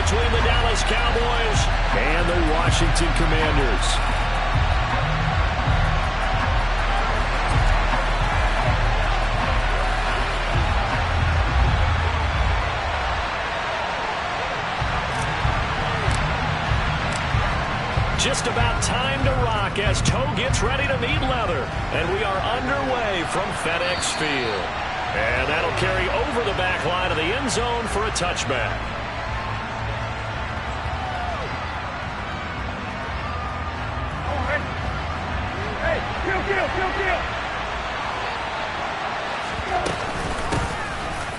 between the Dallas Cowboys and the Washington Commanders. Just about time to rock as Toe gets ready to meet leather. And we are underway from FedEx Field. And that'll carry over the back line of the end zone for a touchback. Hey, kill.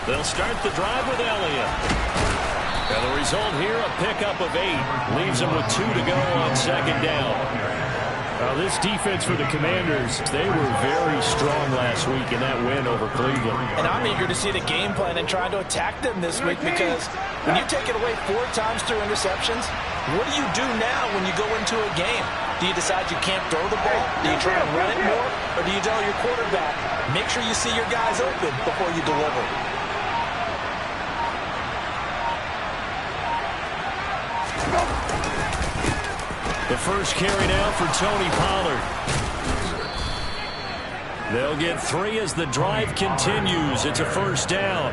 They'll start the drive with Elliott. And the result here, a pickup of 8. Leaves them with 2 to go on second down. This defense for the Commanders, they were very strong last week in that win over Cleveland. And I'm eager to see the game plan and trying to attack them this week, because when you take it away 4 times through interceptions, what do you do now when you go into a game? Do you decide you can't throw the ball? Do you try and run it more? Or do you tell your quarterback, make sure you see your guys open before you deliver? The first carry now for Tony Pollard. They'll get 3 as the drive continues. It's a first down.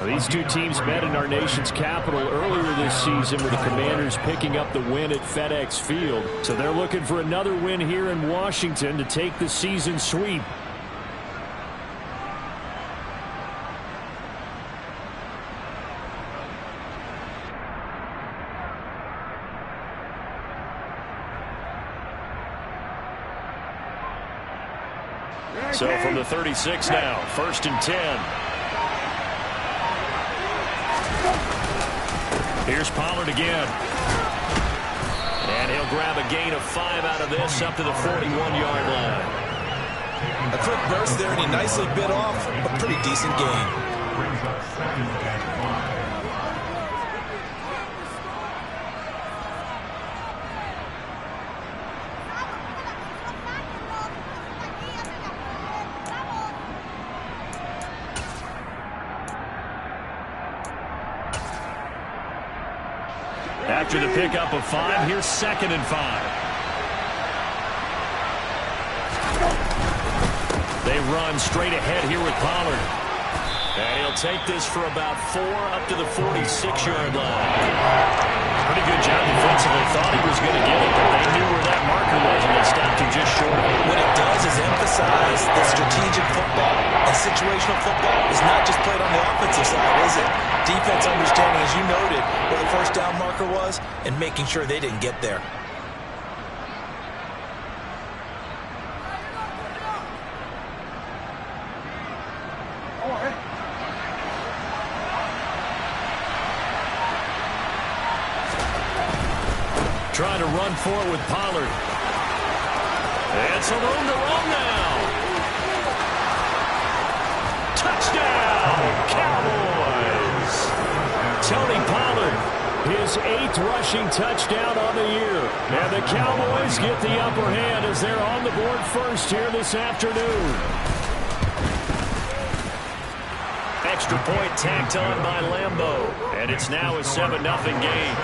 These two teams met in our nation's capital earlier this season with the Commanders picking up the win at FedEx Field. So they're looking for another win here in Washington to take the season sweep. So from the 36 now, 1st and 10. Here's Pollard again. And he'll grab a gain of 5 out of this up to the 41-yard line. A quick burst there, and he nicely bit off a pretty decent gain. After the pickup of 5, here's 2nd and 5. They run straight ahead here with Pollard. And he'll take this for about 4 up to the 46-yard line. Pretty good job defensively. Thought he was going to get it, but they knew where that marker was, and they stopped him just short of it. What it does is emphasize that strategic football and situational football is not just played on the offensive side, is it? Defense understanding, as you noted, where the first down marker was and making sure they didn't get there. Trying to run for it with Pollard. And some room to run now. Touchdown, Cowboys! Tony Pollard, his 8th rushing touchdown on the year. And the Cowboys get the upper hand as they're on the board first here this afternoon. Extra point tacked on by Lambeau. And it's now a 7-0 game.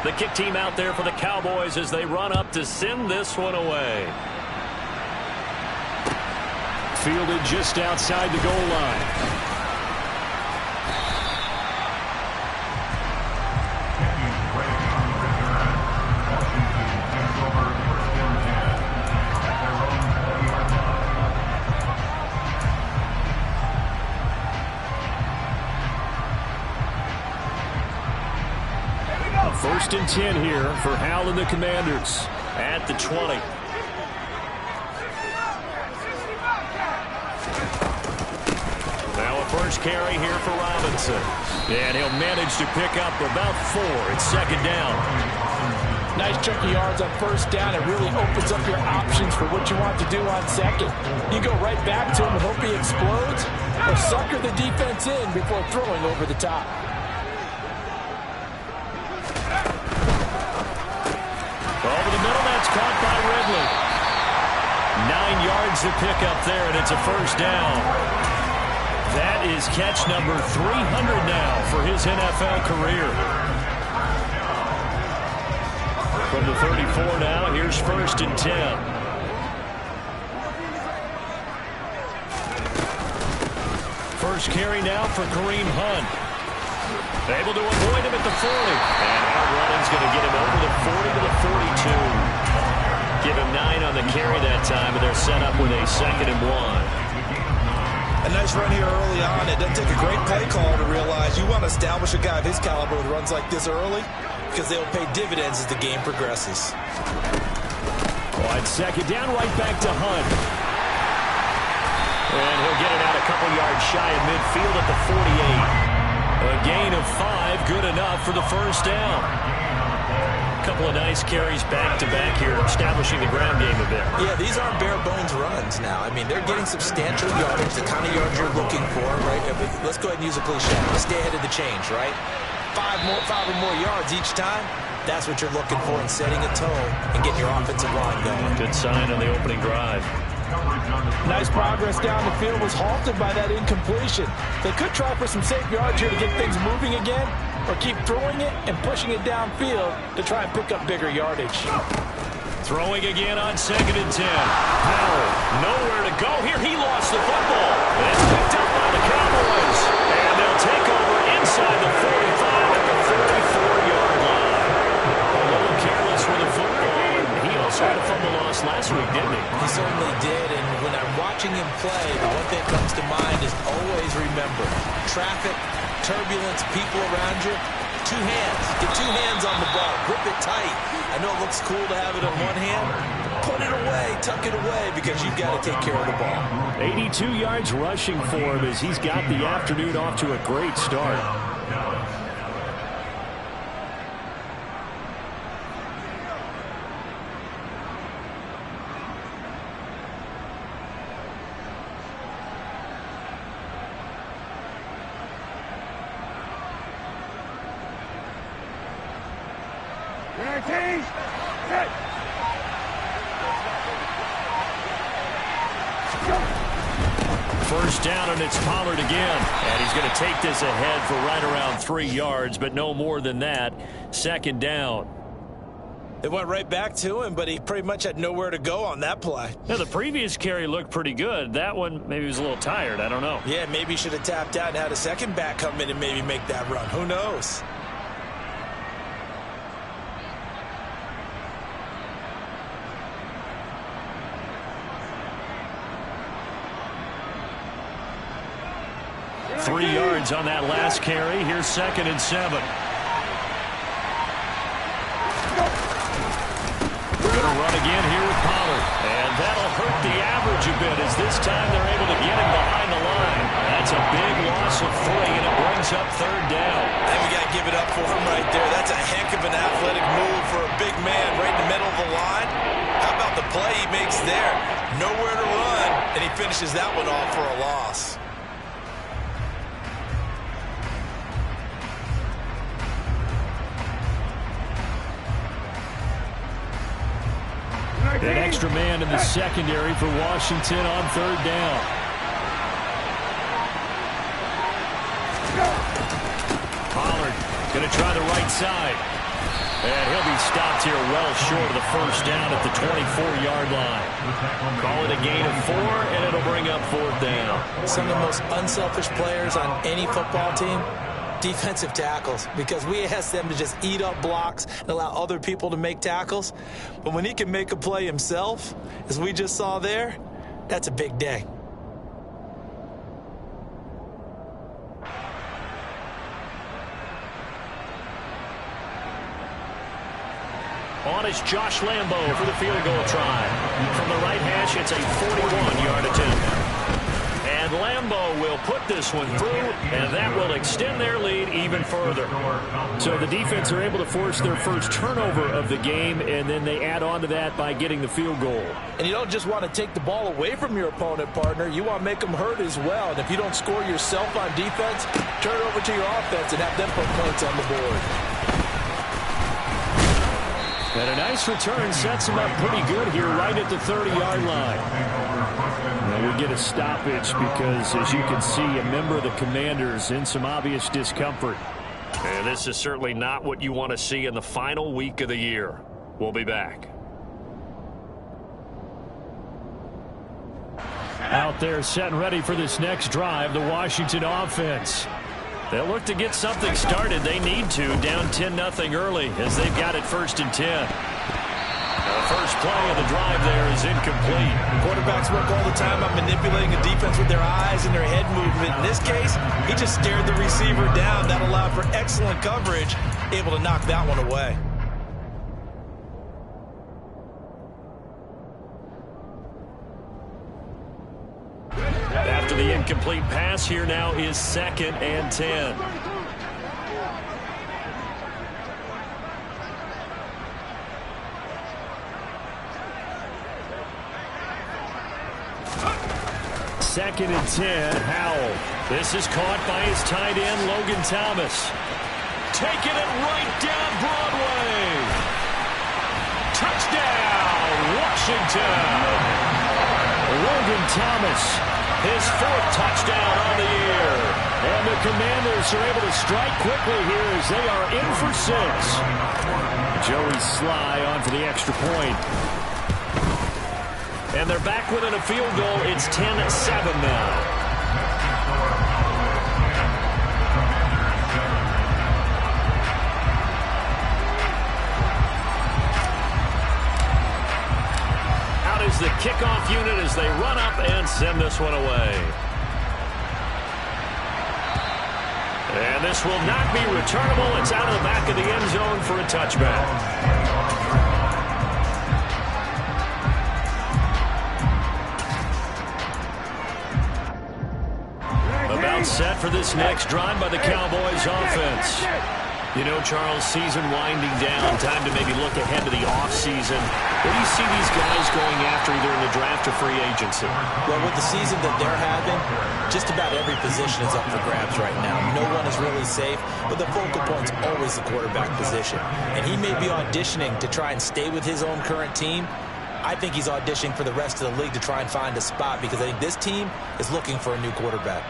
The kick team out there for the Cowboys as they run up to send this one away. Fielded just outside the goal line. First and 10 here for Hal and the Commanders at the 20. Now a first carry here for Robinson. And he'll manage to pick up about 4. It's 2nd down. Nice chunk of yards on first down. It really opens up your options for what you want to do on second. You go right back to him and hope he explodes, or sucker the defense in before throwing over the top. Over the middle, that's caught by Ridley. 9 yards to pick up there, and it's a first down. That is catch number 300 now for his NFL career. From the 34 now, here's 1st and 10. First carry now for Kareem Hunt. Able to avoid him at the 40. And out running's going to get him over the 40 to the 42. Give him 9 on the carry that time, and they're set up with a 2nd and 1. A nice run here early on. It doesn't take a great play call to realize you want to establish a guy of his caliber with runs like this early because they'll pay dividends as the game progresses. On 2nd down, right back to Hunt. And he'll get it out a couple yards shy of midfield at the 48. A gain of 5, good enough for the first down. A couple of nice carries back-to-back here, establishing the ground game a bit. Yeah, these aren't bare-bones runs now. I mean, they're getting substantial yardage, the kind of yards you're looking for, right? Let's go ahead and use a cliche. Stay ahead of the change, right? 5 or more yards each time. That's what you're looking for in setting a tone and getting your offensive line going. Good sign on the opening drive. Nice progress down the field was halted by that incompletion. They could try for some safe yards here to get things moving again, or keep throwing it and pushing it downfield to try and pick up bigger yardage. Throwing again on 2nd and 10. Powell, nowhere to go here. He lost the football. It's picked up by the Cowboys. And they'll take over inside the 45 at the 44-yard line. A little careless with the football. He also had a fumble loss last week, didn't he? He certainly did, and when I'm watching him play, the one thing that comes to mind is always remember, traffic, turbulence, people around you, 2 hands. Get 2 hands on the ball. Grip it tight. I know it looks cool to have it on one hand. Put it away, tuck it away, because you've got to take care of the ball. 82 yards rushing for him as he's got the afternoon off to a great start. First down, and it's Pollard again. And he's going to take this ahead for right around 3 yards, but no more than that. 2nd down. It went right back to him, but he pretty much had nowhere to go on that play. Now, the previous carry looked pretty good. That one, maybe he was a little tired. I don't know. Yeah, maybe he should have tapped out and had a second back come in and maybe make that run. Who knows? Three yards on that last carry. Here's 2nd and 7. We're going to run again here with Pollard. And that'll hurt the average a bit as this time they're able to get him behind the line. That's a big loss of 3, and it brings up 3rd down. And we got to give it up for him right there. That's a heck of an athletic move for a big man right in the middle of the line. How about the play he makes there? Nowhere to run, and he finishes that one off for a loss. An extra man in the secondary for Washington on 3rd down. Pollard going to try the right side. And he'll be stopped here well short of the first down at the 24-yard line. Call it a gain of 4, and it'll bring up 4th down. Some of the most unselfish players on any football team, defensive tackles, because we ask them to just eat up blocks and allow other people to make tackles. But when he can make a play himself, as we just saw there, that's a big day. On is Josh Lambo for the field goal try. From the right hash, it's a 41-yard attempt. And Lambo will put this one through, and that will extend their lead even further. So the defense are able to force their first turnover of the game, and then they add on to that by getting the field goal. And you don't just want to take the ball away from your opponent, partner. You want to make them hurt as well. And if you don't score yourself on defense, turn it over to your offense and have them put points on the board. And a nice return sets him up pretty good here right at the 30-yard line. Now we get a stoppage because, as you can see, a member of the Commanders in some obvious discomfort. And this is certainly not what you want to see in the final week of the year. We'll be back. Out there set and ready for this next drive, the Washington offense. They'll look to get something started. They need to, down 10-0 early as they've got it 1st and 10. The first play of the drive there is incomplete. Quarterbacks work all the time on manipulating the defense with their eyes and their head movement. In this case, he just stared the receiver down. That allowed for excellent coverage, able to knock that one away. After the incomplete pass, here now is 2nd and 10. Second and 10, Howell. This is caught by his tight end, Logan Thomas. Taking it right down Broadway. Touchdown, Washington. Logan Thomas, his 4th touchdown on the year. And the Commanders are able to strike quickly here as they are in for 6. Joey Sly on for the extra point. And they're back within a field goal. It's 10-7 now. The kickoff unit as they run up and send this one away. And this will not be returnable. It's out of the back of the end zone for a touchback. About set for this next drive by the Cowboys offense. You know, Charles, season winding down, time to maybe look ahead to the offseason. What do you see these guys going after either in the draft or free agency? Well, with the season that they're having, just about every position is up for grabs right now. No one is really safe, but the focal point's always the quarterback position. And he may be auditioning to try and stay with his own current team. I think he's auditioning for the rest of the league to try and find a spot because I think this team is looking for a new quarterback.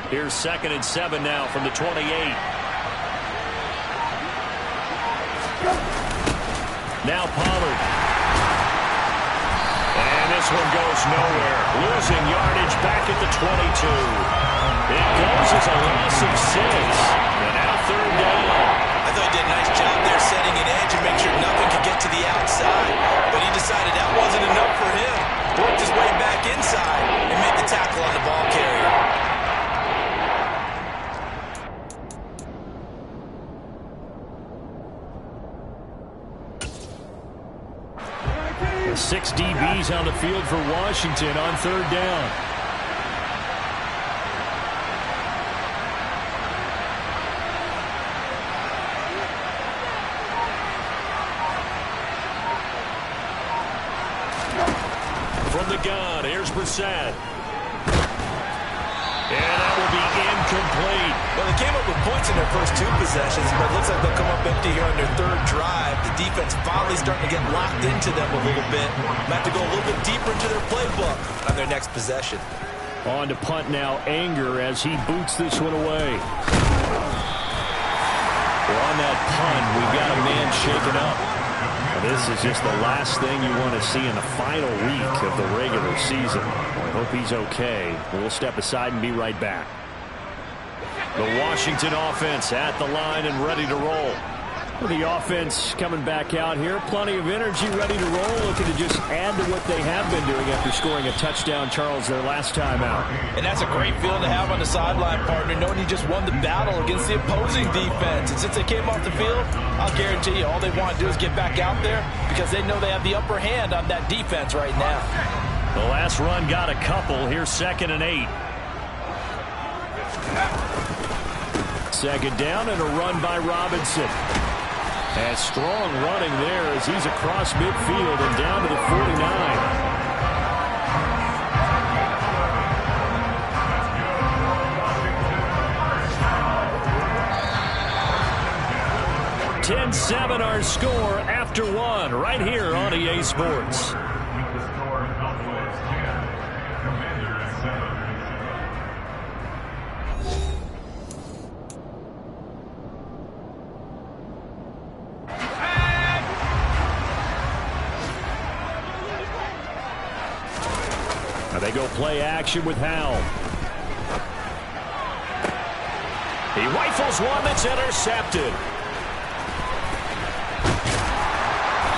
Here's 2nd and 7 now from the 28. Now Pollard. And this one goes nowhere. Losing yardage back at the 22. It goes as a loss of 6. And now 3rd down. I thought he did a nice job there setting an edge and make sure nothing could get to the outside. But he decided that wasn't enough for him. Worked his way back inside and made the tackle on the ball carrier. 6 DBs on the field for Washington on 3rd down. From the gun, here's Brissett. And that will be incomplete. Well, they came up with points in their first 2 possessions, but it looks like they'll come up empty here on their 3rd drive. The defense finally starting to get locked into them a little bit. Might have to go a little bit deeper into their playbook on their next possession. On to punt now, Anger as he boots this one away. Well, on that punt, we've got a man shaken up. This is just the last thing you want to see in the final week of the regular season. I hope he's okay. We'll step aside and be right back. The Washington offense at the line and ready to roll. The offense coming back out here. Plenty of energy, ready to roll. Looking to just add to what they have been doing after scoring a touchdown, Charles, their last time out. And that's a great feeling to have on the sideline, partner, knowing you just won the battle against the opposing defense. And since they came off the field, I'll guarantee you all they want to do is get back out there because they know they have the upper hand on that defense right now. The last run got a couple. Here's 2nd and 8. 2nd down and a run by Robinson. And strong running there as he's across midfield and down to the 49. 10-7 our score after one right here on EA Sports. Now they go play action with Howell. He rifles one that's intercepted.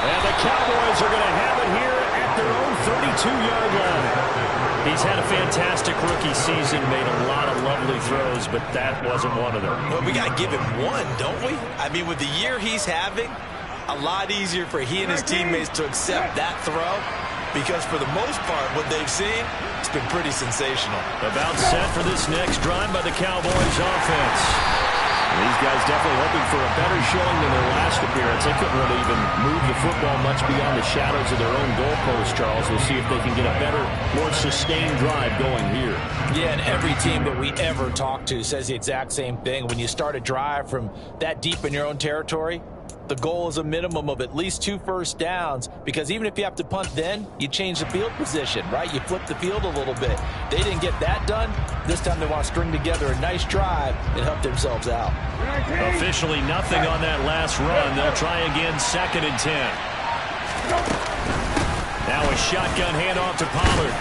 And the Cowboys are going to have it here at their own 32-yard line. He's had a fantastic rookie season, made a lot of lovely throws, but that wasn't one of them. Well, we got to give him one, don't we? I mean, with the year he's having, a lot easier for he and his teammates to accept that throw, because for the most part, what they've seen, it's been pretty sensational. About set for this next drive by the Cowboys offense. And these guys definitely hoping for a better showing than their last appearance. They couldn't really even move the football much beyond the shadows of their own goalpost, Charles. We'll see if they can get a better, more sustained drive going here. Yeah, and every team that we ever talk to says the exact same thing. When you start a drive from that deep in your own territory, the goal is a minimum of at least 2 first downs, because even if you have to punt then, you change the field position, right? You flip the field a little bit. They didn't get that done. This time they want to string together a nice drive and help themselves out. Officially nothing on that last run. They'll try again, 2nd and 10. Now a shotgun handoff to Pollard.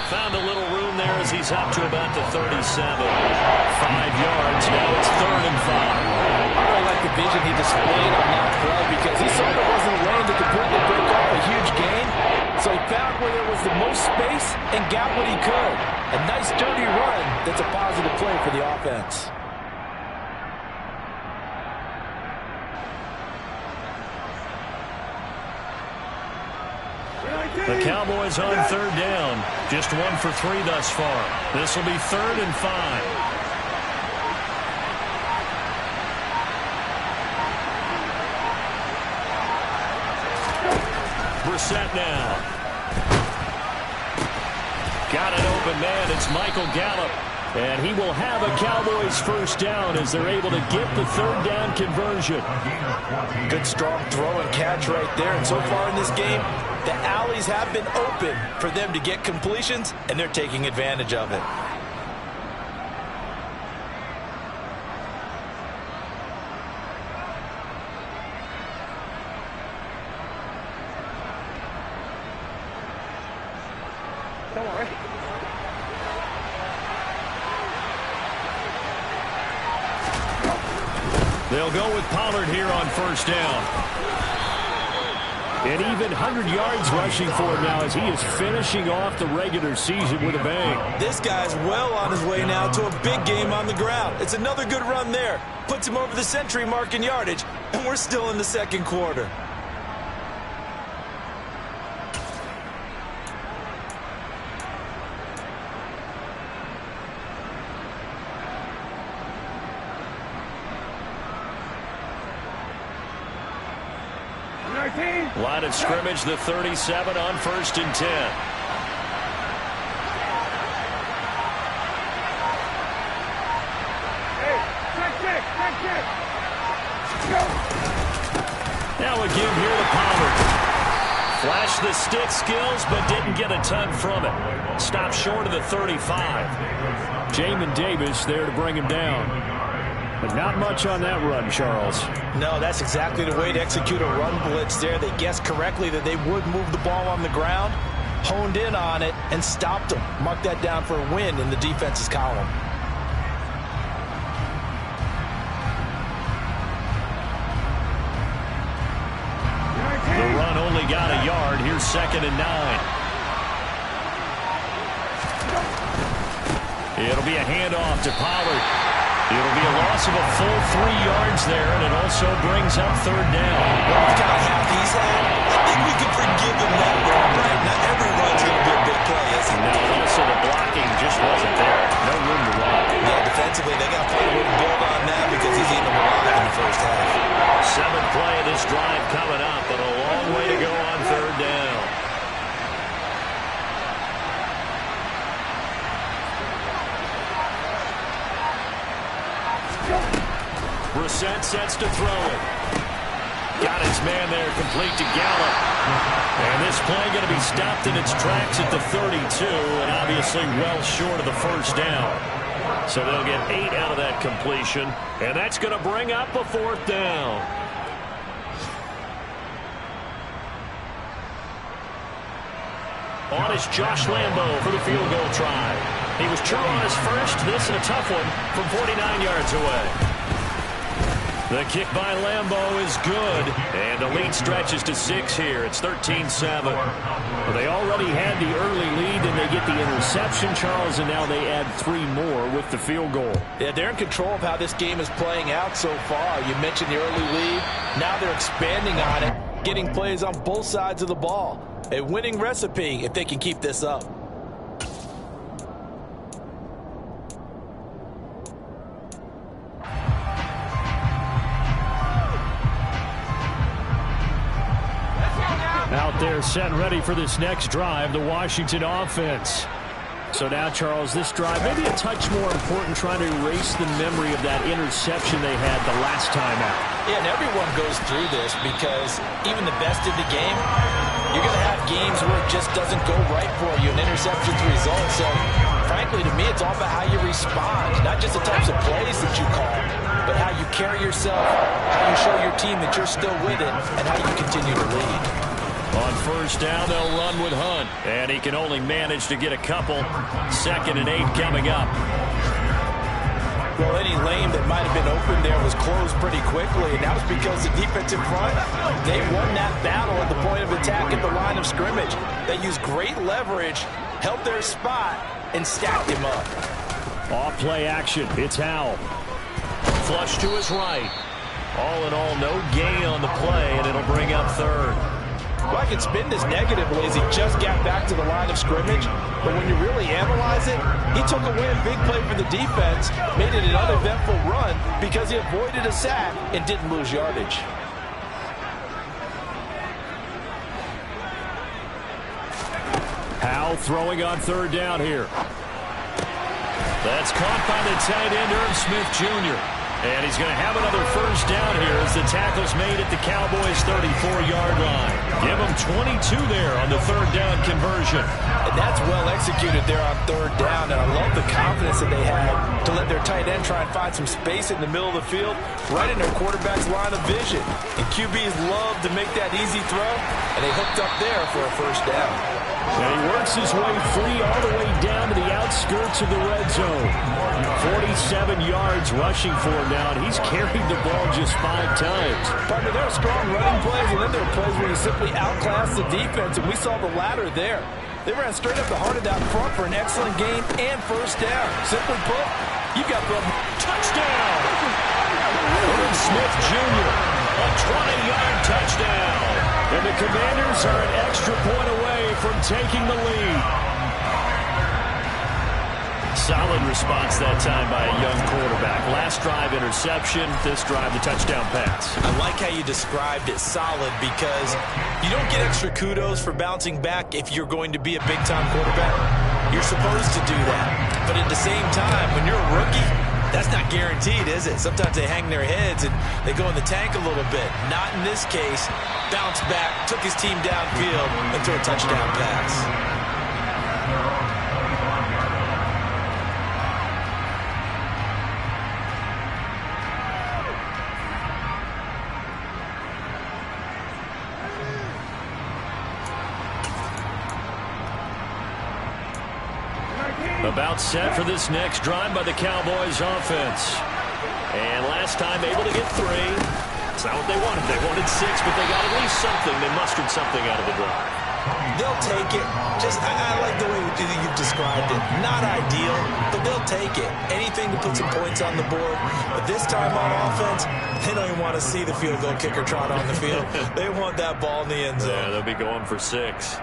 Found a little room there as he's up to about the 37. 5 yards. Now it's 3rd and 5. I really like the vision he displayed on that play, because he saw there wasn't a lane to completely break off a huge gain. So he found where there was the most space and got what he could. A nice dirty run that's a positive play for the offense. The Cowboys on 3rd down. Just 1 for 3 thus far. This will be 3rd and 5. Brissett now. Got an open man. It's Michael Gallup. And he will have a Cowboys first down as they're able to get the 3rd down conversion. Good strong throw and catch right there. And so far in this game, the alleys have been open for them to get completions, and they're taking advantage of it. Don't worry. They'll go with Pollard here on first down. And even 100 yards rushing for him now as he is finishing off the regular season with a bang. This guy's well on his way now to a big game on the ground. It's another good run there. Puts him over the century mark in yardage, and we're still in the 2nd quarter. Line of scrimmage, the 37 on 1st and 10. Now again here to Pollard. Flashed the stick skills, but didn't get a ton from it. Stopped short of the 35. Jamin Davis there to bring him down. But not much on that run, Charles. No, that's exactly the way to execute a run blitz there. They guessed correctly that they would move the ball on the ground, honed in on it, and stopped them. Mark that down for a win in the defense's column. The run only got a yard. Here's 2nd and 9. It'll be a handoff to Pollard. It'll be a loss of a full 3 yards there, and it also brings up 3rd down. Well, with kind of half he's had, I think we can forgive him that run, right? Not every run's going to be a big play, is it? No, and also the blocking just wasn't there. No room to run. Yeah, defensively, they got to find a way to build on that because he's eating them alive in the first half. 7th play of this drive coming up, but a long way to go on 3rd down. Brissett sets to throw it. Got his man there, complete to Gallup. And this play going to be stopped in its tracks at the 32, and obviously well short of the first down. So they'll get 8 out of that completion, and that's going to bring up a 4th down. On is Josh Lambo for the field goal try. He was true on his first. This is a tough one from 49 yards away. The kick by Lambo is good, and the lead stretches to 6 here. It's 13-7. Well, they already had the early lead, and they get the interception, Charles, and now they add 3 more with the field goal. Yeah, they're in control of how this game is playing out so far. You mentioned the early lead. Now they're expanding on it, getting plays on both sides of the ball. A winning recipe if they can keep this up. Out there set and ready for this next drive, the Washington offense. So now, Charles, this drive maybe a touch more important, trying to erase the memory of that interception they had the last time out. Yeah, and everyone goes through this because even the best in the game, you're going to have games where it just doesn't go right for you, and interceptions result. So, frankly, to me, it's all about how you respond, not just the types of plays that you call, but how you carry yourself, how you show your team that you're still with it, and how you continue to lead. On first down, they'll run with Hunt, and he can only manage to get a couple. 2nd and 8 coming up. Well, any lane that might have been open there was closed pretty quickly, and that was because the defensive front, they won that battle at the point of attack at the line of scrimmage. They used great leverage, held their spot, and stacked him up. Off play action. It's Howell. Flush to his right. All in all, no gain on the play, and it'll bring up 3rd. Well, I can spin this negatively as he just got back to the line of scrimmage. But when you really analyze it, he took away a big play for the defense, made it an uneventful run because he avoided a sack and didn't lose yardage. Howell throwing on 3rd down here. That's caught by the tight end, Irv Smith Jr. And he's going to have another first down here as the tackle's made at the Cowboys' 34-yard line. Give them 22 there on the 3rd down conversion. And that's well executed there on 3rd down. And I love the confidence that they had to let their tight end try and find some space in the middle of the field, right in their quarterback's line of vision. And QBs love to make that easy throw, and they hooked up there for a first down. And he works his way free all the way down to the outskirts of the red zone. 47 yards rushing for him now, and he's carried the ball just 5 times. Partner, there are strong running plays, and then there are plays where you simply outclass the defense, and we saw the latter there. They ran straight up the heart of that front for an excellent gain and first down. Simply put, you got the touchdown. Irv Smith Jr., a 20-yard touchdown. And the Commanders are an extra point away from taking the lead. Solid response that time by a young quarterback. Last drive, interception. This drive, the touchdown pass. I like how you described it, solid, because you don't get extra kudos for bouncing back if you're going to be a big-time quarterback. You're supposed to do that. But at the same time, when you're a rookie, that's not guaranteed, is it? Sometimes they hang their heads and they go in the tank a little bit. Not in this case. Bounced back, took his team downfield, and threw a touchdown pass. About set for this next drive by the Cowboys offense. And last time able to get 3. It's not what they wanted. They wanted 6, but they got at least something. They mustered something out of the drive. They'll take it. I like the way you've described it. Not ideal, but they'll take it. Anything to put some points on the board. But this time on offense, they don't even want to see the field goal kicker trot on the field. They want that ball in the end zone. Yeah, they'll be going for 6.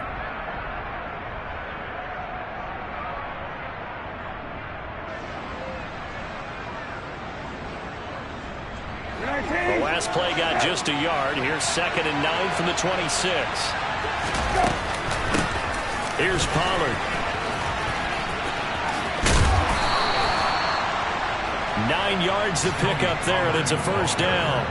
The last play got just a yard. Here's 2nd and 9 from the 26. Here's Pollard. 9 yards to pick up there, and it's a first down.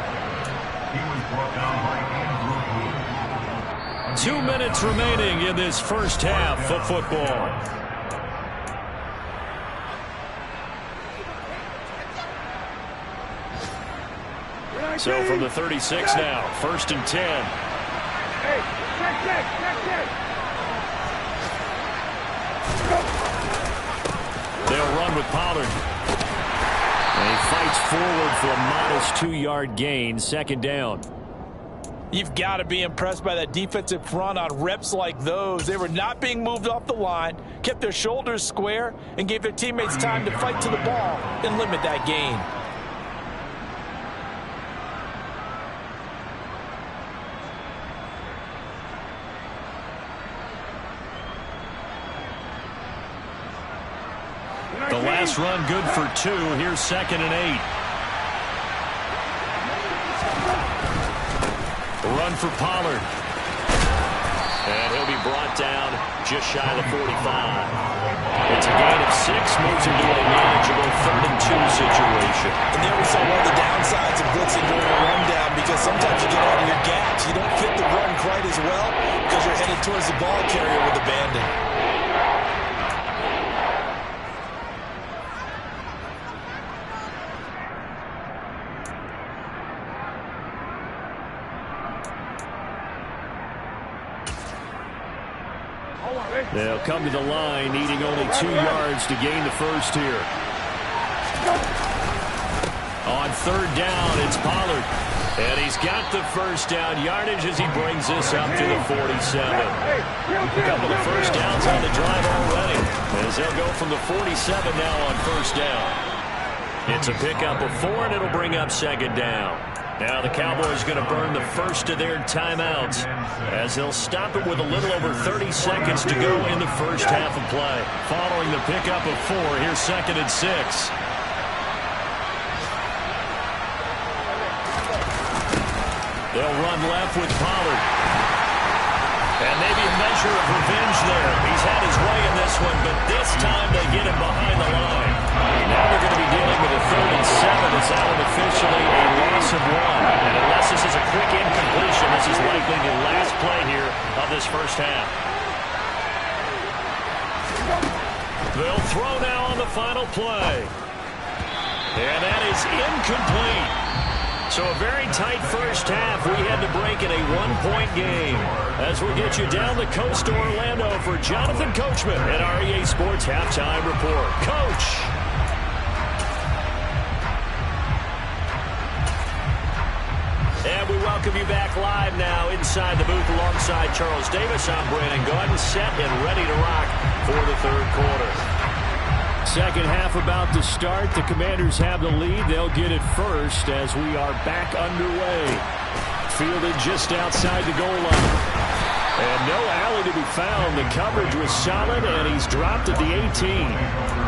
2 minutes remaining in this first half of football. So from the 36 now, 1st and 10. Hey, check. They'll run with Pollard. And he fights forward for a modest 2-yard gain, 2nd down. You've got to be impressed by that defensive front on reps like those. They were not being moved off the line, kept their shoulders square, and gave their teammates time to fight to the ball and limit that gain. The last run good for 2. Here's 2nd and 8. The run for Pollard. And he'll be brought down just shy of the 45. It's a gain of 6, moves him to a manageable 3rd and 2 situation. And there we saw one of the downsides of blitzing during a rundown, because sometimes you get out of your gaps. You don't fit the run quite as well because you're headed towards the ball carrier with abandon. They'll come to the line, needing only 2 yards to gain the first here. On 3rd down, it's Pollard. And he's got the first down yardage as he brings this up to the 47. A couple of first downs on the drive already, as they'll go from the 47 now on 1st down. It's a pickup of 4, and it'll bring up 2nd down. Now the Cowboys going to burn the first of their timeouts as they'll stop it with a little over 30 seconds to go in the first half of play. Following the pickup of 4, here's 2nd and 6. They'll run left with Pollard. And maybe a measure of revenge there. He's had his way in this one, but this time they get him behind the line. Now they're going to be dealing with a 3rd and 7. It's out officially a loss of 1. And unless this is a quick incompletion, this is likely the last play here of this first half. They'll throw now on the final play. And that is incomplete. So a very tight first half. We had to break in a 1-point game. As we get you down the coast to Orlando for Jonathan Coachman at our EA Sports Halftime Report. Coach. And we welcome you back live now inside the booth alongside Charles Davis. I'm Brandon Gaudin, set and ready to rock for the 3rd quarter. Second half about to start. The Commanders have the lead. They'll get it first as we are back underway. Fielded just outside the goal line. And no alley to be found. The coverage was solid, and he's dropped at the 18.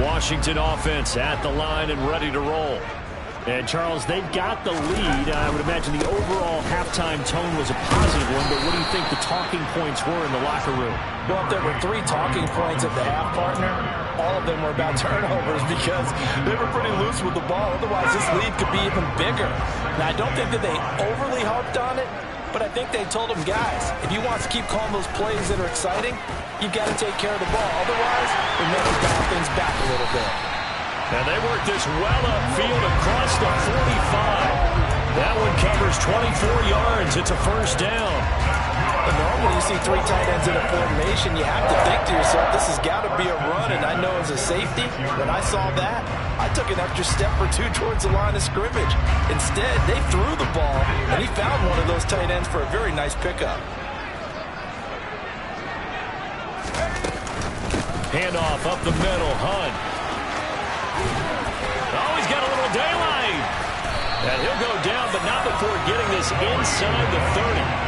Washington offense at the line and ready to roll. And, Charles, they've got the lead. I would imagine the overall halftime tone was a positive one, but what do you think the talking points were in the locker room? Well, if there were 3 talking points at the half, partner, all of them were about turnovers because they were pretty loose with the ball. Otherwise, this lead could be even bigger. Now, I don't think that they overly harped on it, but I think they told them, guys, if you want to keep calling those plays that are exciting, you've got to take care of the ball. Otherwise, we may have to dial things back a little bit. And they work this well upfield across the 45. That one covers 24 yards. It's a first down. And normally you see 3 tight ends in a formation, you have to think to yourself, this has got to be a run. And I know as a safety, when I saw that, I took an extra step or 2 towards the line of scrimmage. Instead, they threw the ball, and he found one of those tight ends for a very nice pickup. Handoff up the middle, Hunt. Oh, he's got a little daylight. And he'll go down, but not before getting this inside the 30.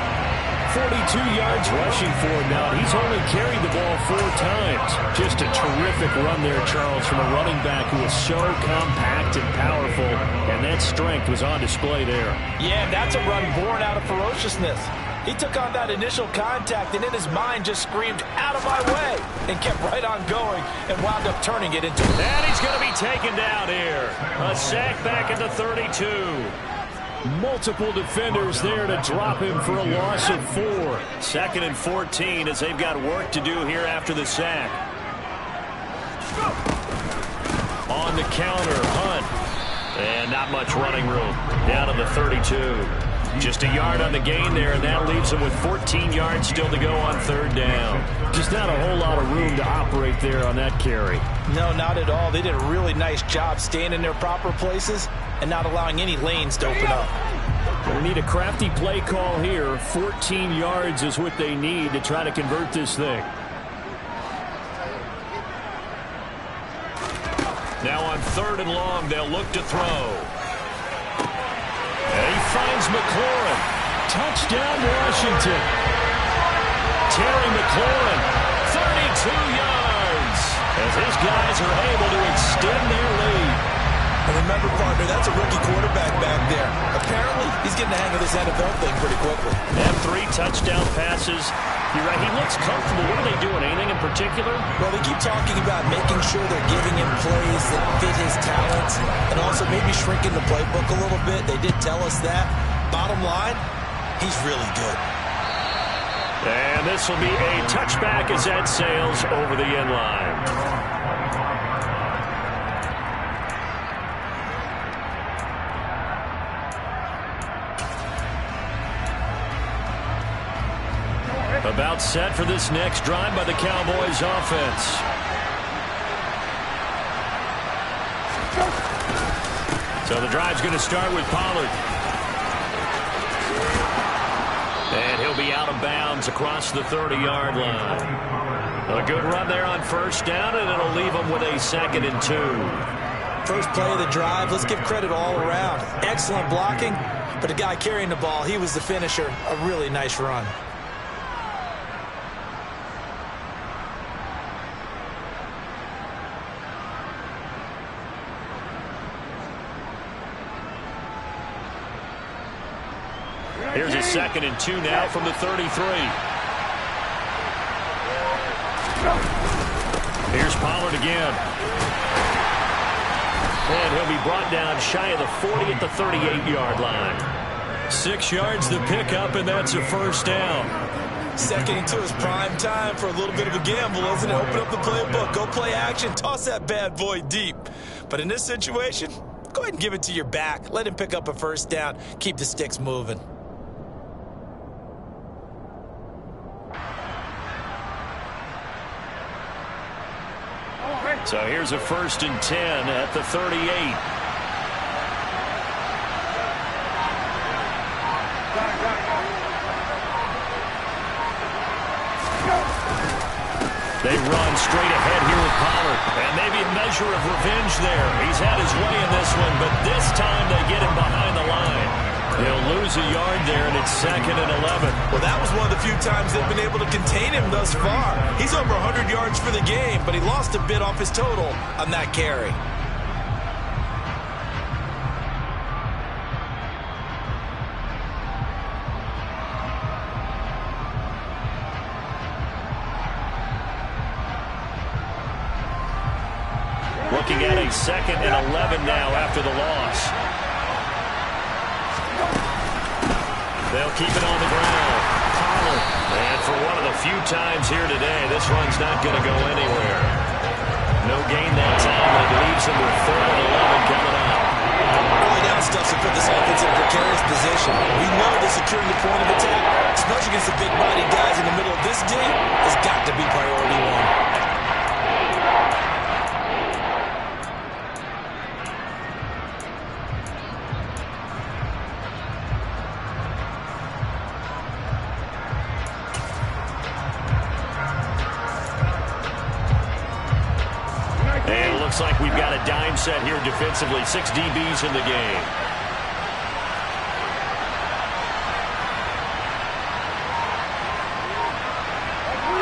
42 yards rushing for him now. He's only carried the ball 4 times. Just a terrific terrific run there, Charles, from a running back who is so compact and powerful, and that strength was on display there. Yeah, that's a run born out of ferociousness. He took on that initial contact and in his mind just screamed, "Out of my way," and kept right on going and wound up turning it into... And he's going to be taken down here. A sack back at the 32. Multiple defenders there to drop him for a loss of 4. 2nd and 14 as they've got work to do here after the sack. On the counter, Hunt. And not much running room. Down to the 32. Just a yard on the gain there, and that leaves them with 14 yards still to go on 3rd down. Just not a whole lot of room to operate there on that carry. No, not at all. They did a really nice job staying in their proper places and not allowing any lanes to open up. They need a crafty play call here. 14 yards is what they need to try to convert this thing. Now on 3rd and long, they'll look to throw. And he finds McLaurin. Touchdown, Washington. Terry McLaurin, 32 yards, as his guys are able to extend their lead. And remember, partner, that's a rookie quarterback back there. Apparently, he's getting the hang of this NFL thing pretty quickly. They have 3 touchdown passes. You're right, he looks comfortable. What are they doing? Anything in particular? Well, they keep talking about making sure they're giving him plays that fit his talents and also maybe shrinking the playbook a little bit. They did tell us that. Bottom line, he's really good. And this will be a touchback as that sails over the end line. About set for this next drive by the Cowboys offense. So the drive's going to start with Pollard. And he'll be out of bounds across the 30-yard line. A good run there on 1st down, and it'll leave them with a 2nd and 2. First play of the drive, let's give credit all around. Excellent blocking, but the guy carrying the ball, he was the finisher. A really nice run. Here's a 2nd and 2 now from the 33. Here's Pollard again. And he'll be brought down shy of the 40 at the 38-yard line. 6 yards to pick up, and that's a 1st down. 2nd and 2 is prime time for a little bit of a gamble, isn't it? Open up the playbook, go play action, toss that bad boy deep. But in this situation, go ahead and give it to your back. Let him pick up a 1st down. Keep the sticks moving. So here's a 1st and 10 at the 38. They run straight ahead here with Pollard. And maybe a measure of revenge there. He's had his way in this one, but this time they get him behind the line. He'll lose a yard there, and it's 2nd and 11. Well, that was one of the few times they've been able to contain him thus far. He's over 100 yards for the game, but he lost a bit off his total on that carry. Looking at a 2nd and 11 now after the loss. They'll keep it on the ground. Pollard. And for one of the few times here today, this run's not going to go anywhere. No gain that time. That leaves them with 3rd and 11 coming up. Early down stuff to put this offense in a precarious position. We know that securing the point of attack, especially against the big-bodied guys in the middle of this D, has got to be priority 1. Looks like we've got a dime set here defensively. 6 DBs in the game.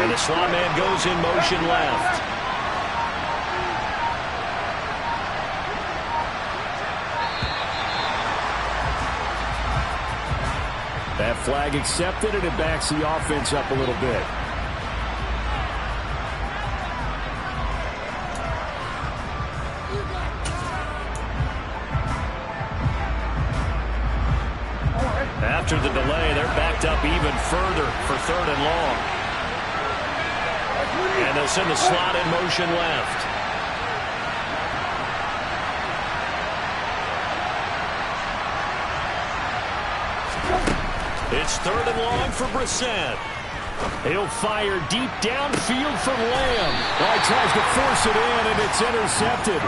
And the slot man goes in motion left. Flag accepted, and it backs the offense up a little bit. After the delay, they're backed up even further for 3rd and long. And they'll send the slot in motion left. It's 3rd and long for Brissett. He'll fire deep downfield from Lamb. Well, he tries to force it in, and it's intercepted.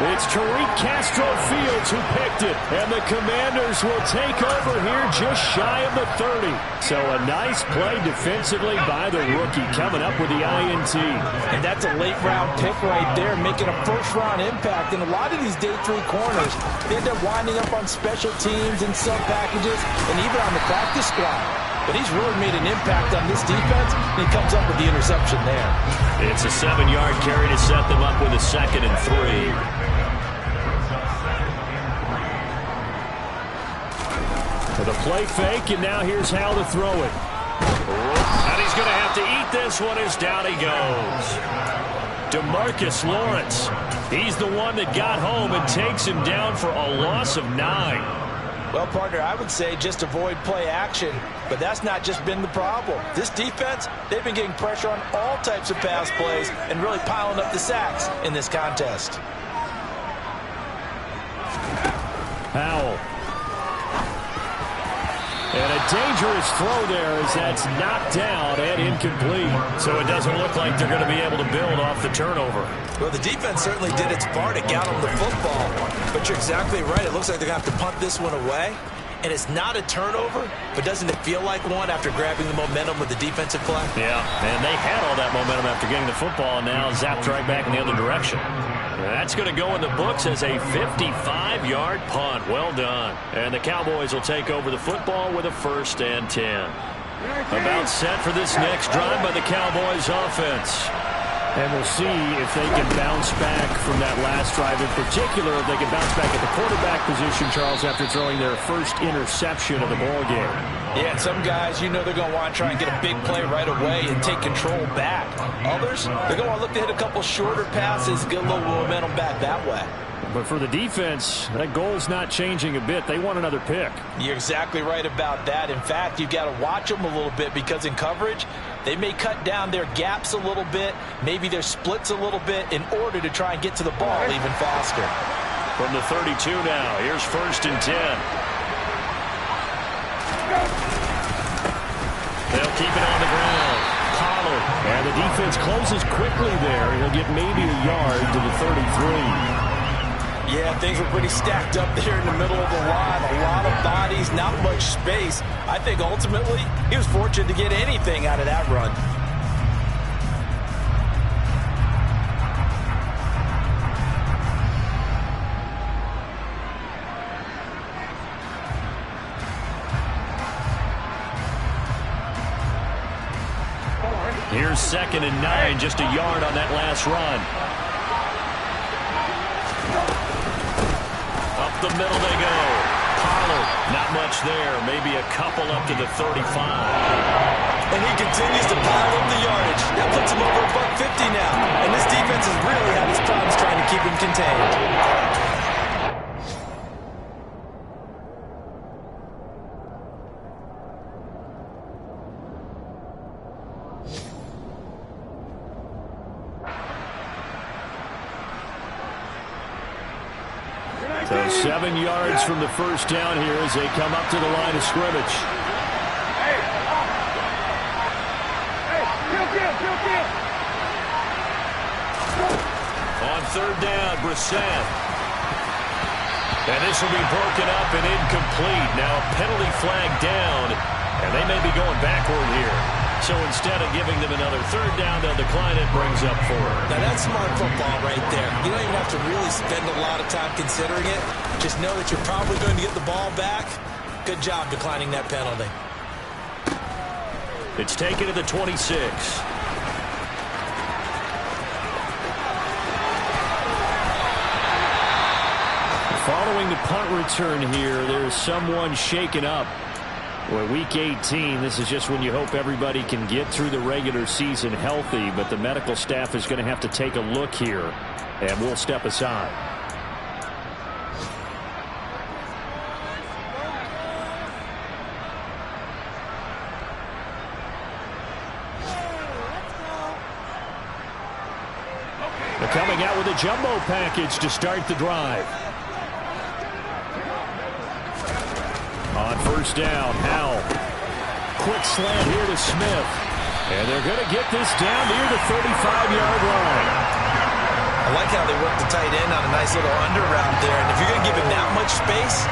It's Tariq Castro-Fields who picked it, and the Commanders will take over here just shy of the 30. So a nice play defensively by the rookie, coming up with the INT. And that's a late-round pick right there, making a first-round impact. And a lot of these day 3 corners, they end up winding up on special teams and sub packages, and even on the practice squad. But he's really made an impact on this defense, and he comes up with the interception there. It's a 7-yard carry to set them up with a 2nd and 3. The play fake, and now here's how to throw it. And he's going to have to eat this one as down he goes. DeMarcus Lawrence. He's the one that got home and takes him down for a loss of 9. Well, partner, I would say just avoid play action, but that's not just been the problem. This defense, they've been getting pressure on all types of pass plays and really piling up the sacks in this contest. Powell. And a dangerous throw there as that's knocked down and incomplete. So it doesn't look like they're going to be able to build off the turnover. Well, the defense certainly did its part to get them the football. But you're exactly right. It looks like they're going to have to punt this one away. And it's not a turnover, but doesn't it feel like one after grabbing the momentum with the defensive play? Yeah, and they had all that momentum after getting the football, and now zapped right back in the other direction. That's going to go in the books as a 55-yard punt. Well done. And the Cowboys will take over the football with a 1st and 10. About set for this next drive by the Cowboys offense. And we'll see if they can bounce back from that last drive. In particular, if they can bounce back at the quarterback position, Charles, after throwing their first interception of the ball game. Yeah, and some guys, you know they're going to want to try and get a big play right away and take control back. Others, they're going to want to look to hit a couple shorter passes, get a little momentum back that way. But for the defense, that goal's not changing a bit. They want another pick. You're exactly right about that. In fact, you've got to watch them a little bit because in coverage, they may cut down their gaps a little bit, maybe their splits a little bit in order to try and get to the ball even faster. From the 32 now, here's 1st and 10. They'll keep it on the ground. Pollard. And the defense closes quickly there. He'll get maybe a yard to the 33. Yeah, things were pretty stacked up there in the middle of the line. A lot of bodies, not much space. I think ultimately he was fortunate to get anything out of that run. Here's 2nd and 9, just a yard on that last run. Up the middle they go. Pollard, not much there. Maybe a couple up to the 35. And he continues to pile up the yardage. That puts him over $150 now. And this defense has really had its problems trying to keep him contained. So 7 yards from the first down here as they come up to the line of scrimmage. On 3rd down, Brissett. And this will be broken up and incomplete. Now a penalty flag down, and they may be going backward here. So instead of giving them another 3rd down, they'll decline it, brings up 4. Now that's smart football right there. You don't even have to really spend a lot of time considering it. Just know that you're probably going to get the ball back. Good job declining that penalty. It's taken to the 26. Following the punt return here, there's someone shaken up. Well, week 18, this is just when you hope everybody can get through the regular season healthy, but the medical staff is going to have to take a look here, and we'll step aside. They're coming out with a jumbo package to start the drive. On first down, Howell. Quick slant here to Smith. And they're going to get this down near the 35-yard line. I like how they work the tight end on a nice little under route there. And if you're going to give him that much space,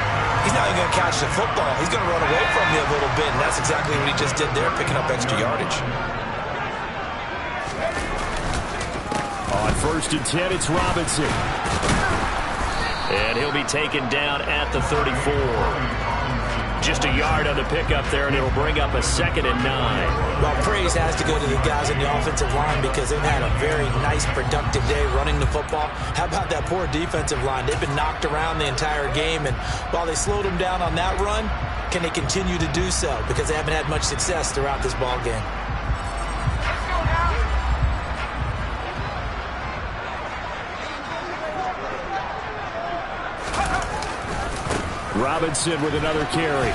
he's not even going to catch the football. He's going to run away from you a little bit, and that's exactly what he just did there, picking up extra yardage. On first and 10, it's Robinson. And he'll be taken down at the 34. Just a yard on the pickup there, and it'll bring up a 2nd and 9. Well, praise has to go to the guys in the offensive line because they've had a very nice, productive day running the football. How about that poor defensive line? They've been knocked around the entire game, and while they slowed them down on that run, can they continue to do so? Because they haven't had much success throughout this ball game. Robinson with another carry.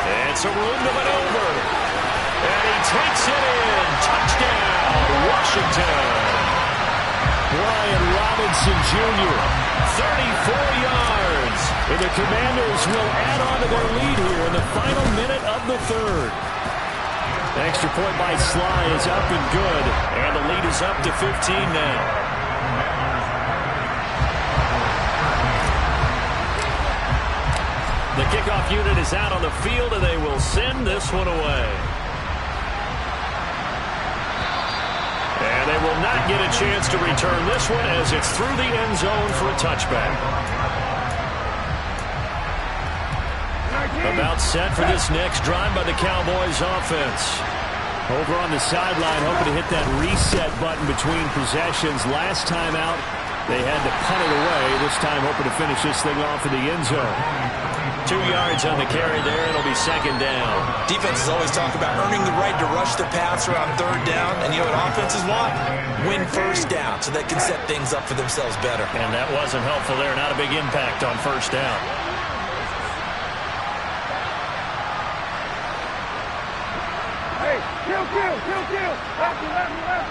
And some room to maneuver. And he takes it in. Touchdown, Washington. Brian Robinson Jr., 34 yards. And the Commanders will add on to their lead here in the final minute of the third. Extra point by Sly is up and good. And the lead is up to 15 now. The kickoff unit is out on the field, and they will send this one away. And they will not get a chance to return this one as it's through the end zone for a touchback. About set for this next drive by the Cowboys offense. Over on the sideline, hoping to hit that reset button between possessions. Last time out, they had to punt it away. This time, hoping to finish this thing off in the end zone. 2 yards on the carry there. It'll be 2nd down. Defenses always talk about earning the right to rush the passer on 3rd down. And you know what offenses want? Win 1st down so they can set things up for themselves better. And that wasn't helpful there. Not a big impact on 1st down. Hey, kill. Left.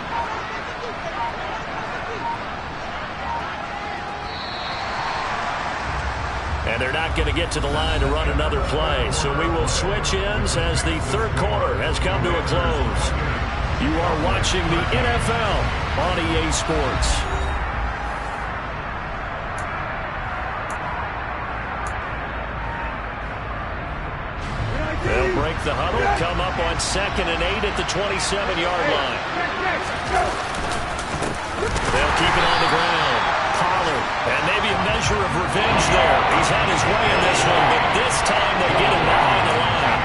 And they're not going to get to the line to run another play. So we will switch ends as the third quarter has come to a close. You are watching the NFL on EA Sports. They'll break the huddle, come up on 2nd and 8 at the 27-yard line. They'll keep it on the ground. Pollard, and maybe a measure of revenge there. He's had his way in this one, but this time they get him behind the line.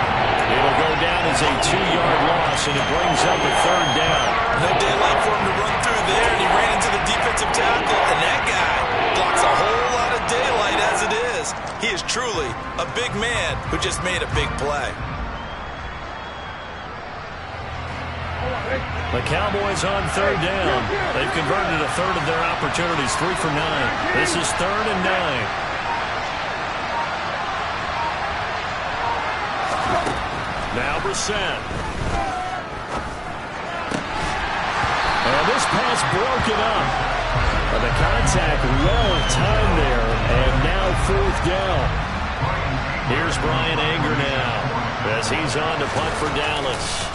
It'll go down as a 2-yard loss, and it brings up a 3rd down. No daylight for him to run through there, and he ran into the defensive tackle, and that guy blocks a whole lot of daylight as it is. He is truly a big man who just made a big play. The Cowboys on 3rd down. They've converted a 1/3 of their opportunities, 3 for 9. This is 3rd and 9. Now Brissett. And this pass broken up. But the contact well timed there, and now 4th down. Here's Brian Anger now as he's on to punt for Dallas.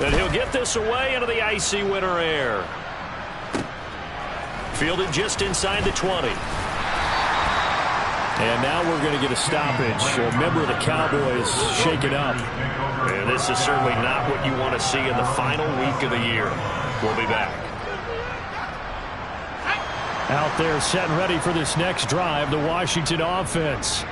And he'll get this away into the icy winter air. Fielded just inside the 20. And now we're going to get a stoppage. A member of the Cowboys shake it up. And this is certainly not what you want to see in the final week of the year. We'll be back. Out there set and ready for this next drive, the Washington offense.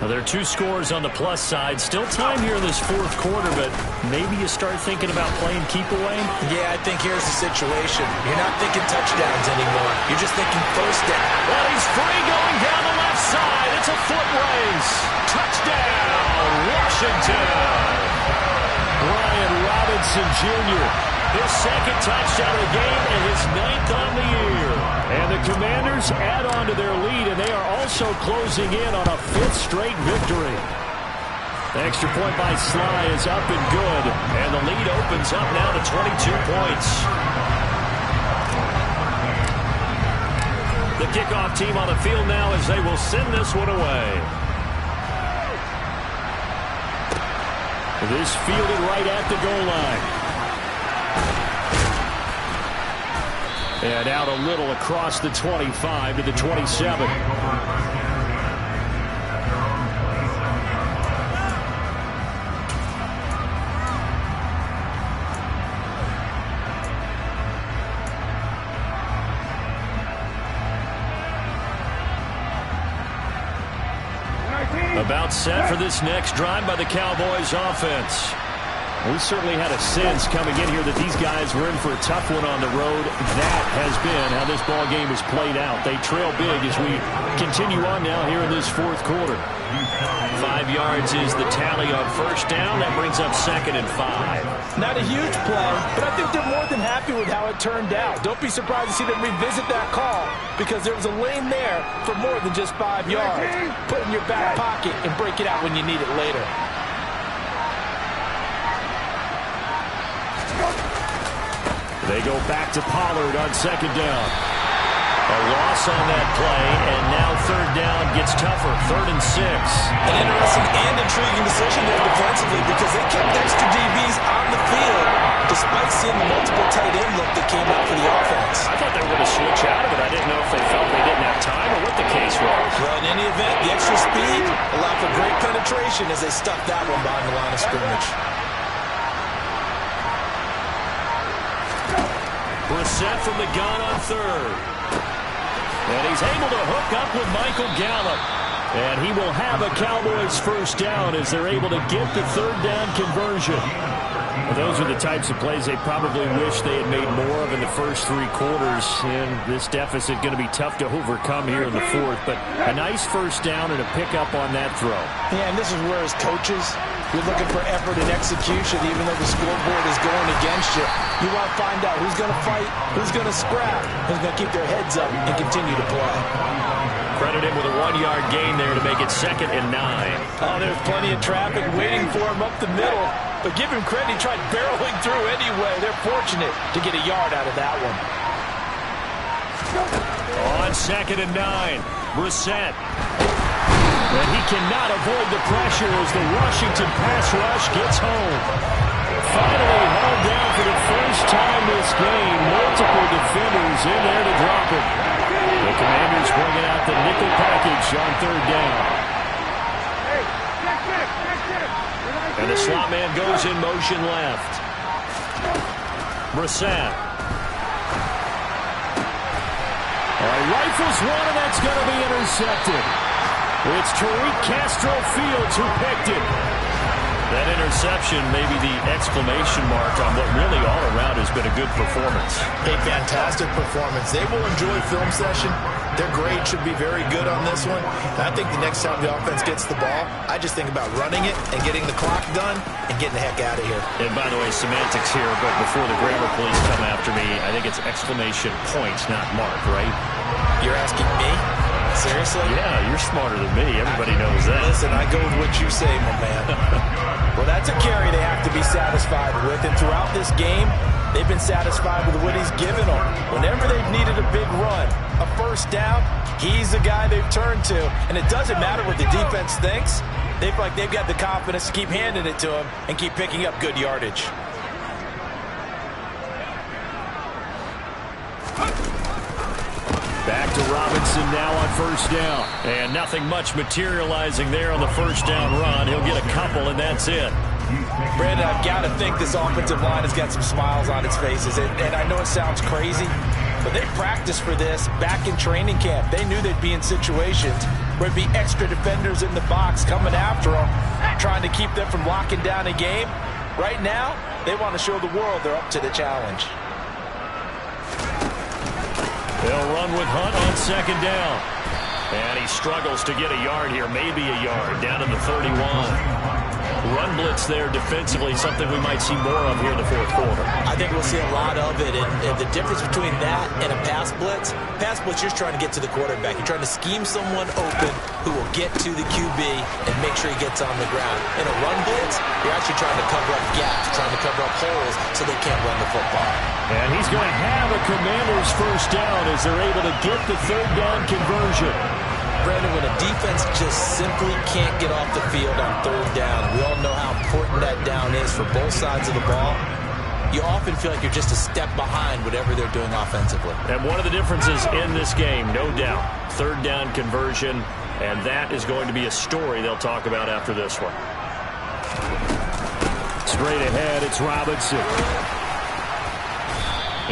Well, there are 2 scores on the plus side. Still time here in this fourth quarter, but maybe you start thinking about playing keep away? Yeah, I think here's the situation. You're not thinking touchdowns anymore. You're just thinking first down. Well, he's free going down the left side. It's a foot race. Touchdown, Washington. Brian Robinson Jr., his second touchdown of the game and his 9th on the year. And the Commanders add on to their lead, and they are also closing in on a 5th straight victory. The extra point by Sly is up and good, and the lead opens up now to 22 points. The kickoff team on the field now as they will send this one away. This fielded right at the goal line. And out a little across the 25 to the 27. About set for this next drive by the Cowboys offense. We certainly had a sense coming in here that these guys were in for a tough one on the road. That has been how this ball game has played out. They trail big as we continue on now here in this fourth quarter. 5 yards is the tally on first down. That brings up 2nd and 5. Not a huge play, but I think they're more than happy with how it turned out. Don't be surprised to see them revisit that call because there was a lane there for more than just 5 yards. Put it in your back pocket and break it out when you need it later. They go back to Pollard on 2nd down. A loss on that play, and now 3rd down gets tougher. 3rd and 6. An interesting and intriguing decision there defensively because they kept extra DBs on the field despite seeing the multiple tight end look that came out for the offense. I thought they were going to switch out of it. I didn't know if they felt they didn't have time or what the case was. Well, in any event, the extra speed allowed for great penetration as they stuck that one behind the line of scrimmage. Brissett from the gun on 3rd. And he's able to hook up with Michael Gallup. And he will have a Cowboys first down as they're able to get the 3rd down conversion. Well, those are the types of plays they probably wish they had made more of in the first 3 quarters. And this deficit going to be tough to overcome here in the 4th. But a nice first down and a pickup on that throw. Yeah, and this is where as coaches, you're looking for effort and execution even though the scoreboard is going against you. You want to find out who's going to fight, who's going to scrap, who's going to keep their heads up and continue to play. Credit him with a 1-yard gain there to make it 2nd and 9. Oh, there's plenty of traffic waiting for him up the middle. But give him credit, he tried barreling through anyway. They're fortunate to get a yard out of that one. On 2nd and 9, Brissett. And he cannot avoid the pressure as the Washington pass rush gets home. Finally held down for the first time this game. Multiple defenders in there to drop him. The Commanders bringing out the nickel package on 3rd down. And the slot man goes in motion left. Brissett. Rifles one, and that's going to be intercepted. It's Tariq Castro-Fields who picked it. That interception may be the exclamation mark on what really all around has been a good performance. A fantastic performance. They will enjoy film session. Their grade should be very good on this one. And I think the next time the offense gets the ball, I just think about running it and getting the clock done and getting the heck out of here. And by the way, semantics here, but before the grammar police come after me, I think it's exclamation point, not mark, right? You're asking me? Seriously? Yeah, you're smarter than me. Everybody knows that. Listen, I go with what you say, my man. Well, that's a carry they have to be satisfied with. And throughout this game, they've been satisfied with what he's given them. Whenever they've needed a big run, a first down, he's the guy they've turned to. And it doesn't matter what the defense thinks. They feel like they've got the confidence to keep handing it to him and keep picking up good yardage. Back to Robinson now on first down. And nothing much materializing there on the first down run. He'll get a couple, and that's it. Brandon, I've got to think this offensive line has got some smiles on its faces. And I know it sounds crazy, but they practiced for this back in training camp. They knew they'd be in situations There'd be extra defenders in the box coming after them, trying to keep them from locking down a game. Right now, they want to show the world they're up to the challenge. They'll run with Hunt on second down. And he struggles to get a yard here, maybe a yard, down to the 31. Run blitz there defensively, something we might see more of here in the fourth quarter. I think we'll see a lot of it, and the difference between that and a pass blitz, you're just trying to get to the quarterback. You're trying to scheme someone open who will get to the QB and make sure he gets on the ground. In a run blitz, you're actually trying to cover up gaps, trying to cover up holes so they can't run the football. And he's going to have a Commanders first down as they're able to get the third down conversion. Brandon, when a defense just simply can't get off the field on third down, we all know how important that down is for both sides of the ball. You often feel like you're just a step behind whatever they're doing offensively. And one of the differences in this game, no doubt, third down conversion, and that is going to be a story they'll talk about after this one. Straight ahead, it's Robinson.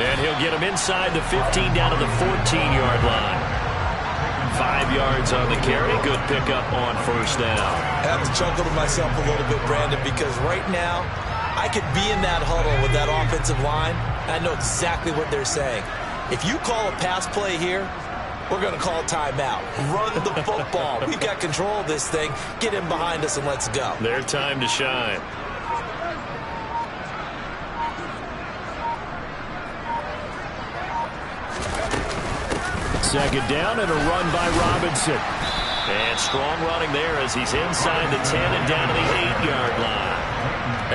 And he'll get him inside the 15 down to the 14-yard line. 5 yards on the carry. Good pickup on first down. I have to chuckle to myself a little bit, Brandon, because right now I could be in that huddle with that offensive line. I know exactly what they're saying. If you call a pass play here, we're going to call timeout. Run the football. We've got control of this thing. Get in behind us and let's go. Their time to shine. Second down and a run by Robinson. And strong running there as he's inside the 10 and down to the 8-yard line.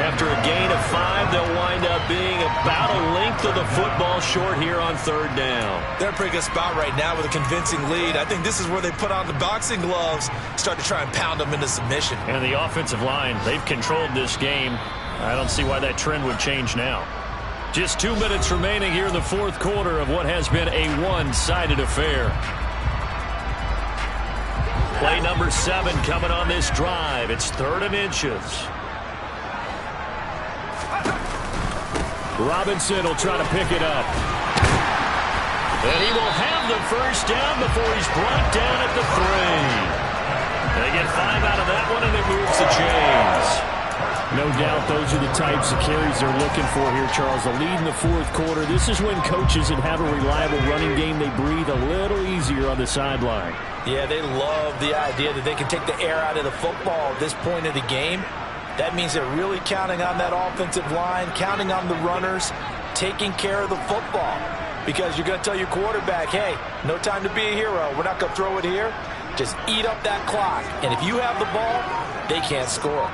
After a gain of 5, they'll wind up being about a length of the football short here on third down. They're in a pretty good spot right now with a convincing lead. I think this is where they put on the boxing gloves, start to try and pound them into submission. And the offensive line, they've controlled this game. I don't see why that trend would change now. Just 2 minutes remaining here in the fourth quarter of what has been a one-sided affair. Play number 7 coming on this drive. It's 3rd and inches. Robinson will try to pick it up. And he will have the first down before he's brought down at the 3. They get 5 out of that one, and it moves the chains. No doubt those are the types of carries they're looking for here, Charles. The lead in the fourth quarter. This is when coaches that have a reliable running game, they breathe a little easier on the sideline. Yeah, they love the idea that they can take the air out of the football at this point of the game. That means they're really counting on that offensive line, counting on the runners, taking care of the football. Because you're going to tell your quarterback, hey, no time to be a hero. We're not going to throw it here. Just eat up that clock. And if you have the ball, they can't score.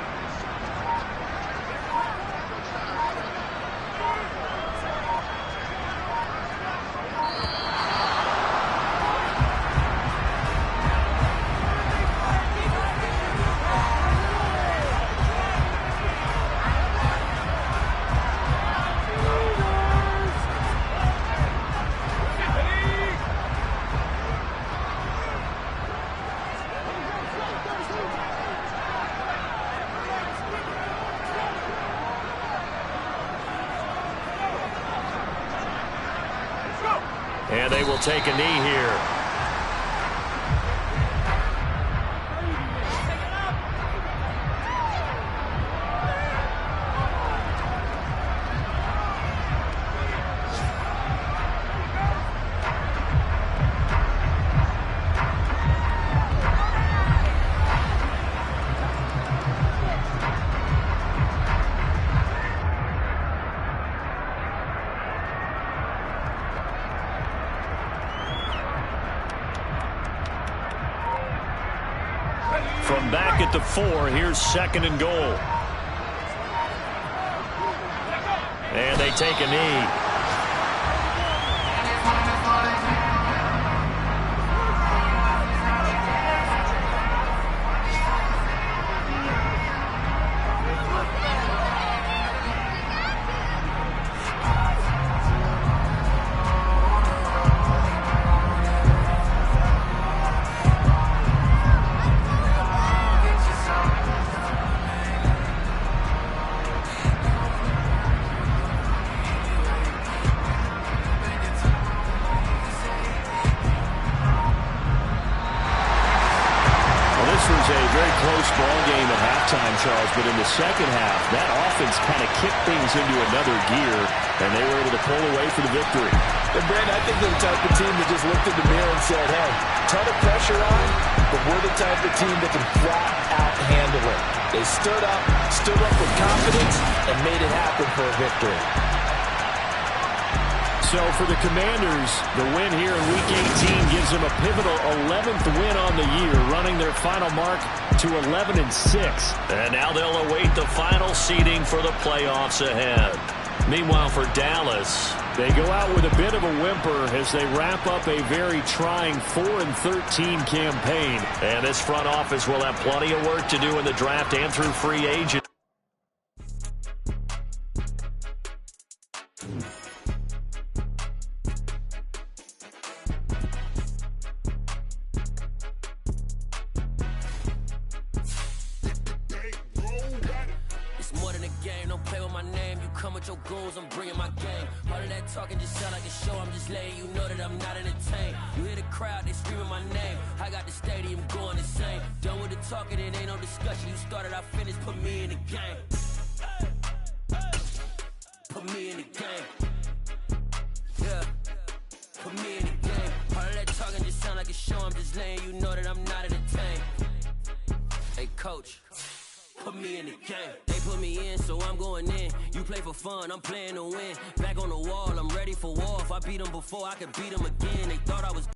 And they will take a knee here. From back at the 4, here's 2nd and goal. And they take a knee. halftime, Charles, but in the second half, that offense kind of kicked things into another gear, and they were able to pull away for the victory. And Brandon, I think they're the type of team that just looked in the mirror and said, hey, ton of pressure on, but we're the type of team that can flat out handle it. They stood up with confidence, and made it happen for a victory. So for the Commanders, the win here in Week 18 gives them a pivotal 11th win on the year, running their final mark to 11-6. And now they'll await the final seeding for the playoffs ahead. Meanwhile, for Dallas, they go out with a bit of a whimper as they wrap up a very trying 4-13 campaign. And this front office will have plenty of work to do in the draft and through free agency. I'm bringing my game. All of that talking just sound like a show. I'm just letting you know that I'm not entertained. You hear the crowd, they screaming my name. I got the stadium going insane. Done with the talking, it ain't no discussion. You started, I finished, put me in the game. Put me in the game. Yeah. Put me in the game. All of that talking just sound like a show. I'm just letting you know that I'm not entertained. Hey, coach. Put me in the game. They put me in, so I'm going in. You play for fun, I'm playing to win. Back on the wall, I'm ready for war. If I beat them before, I could beat them again. They thought I was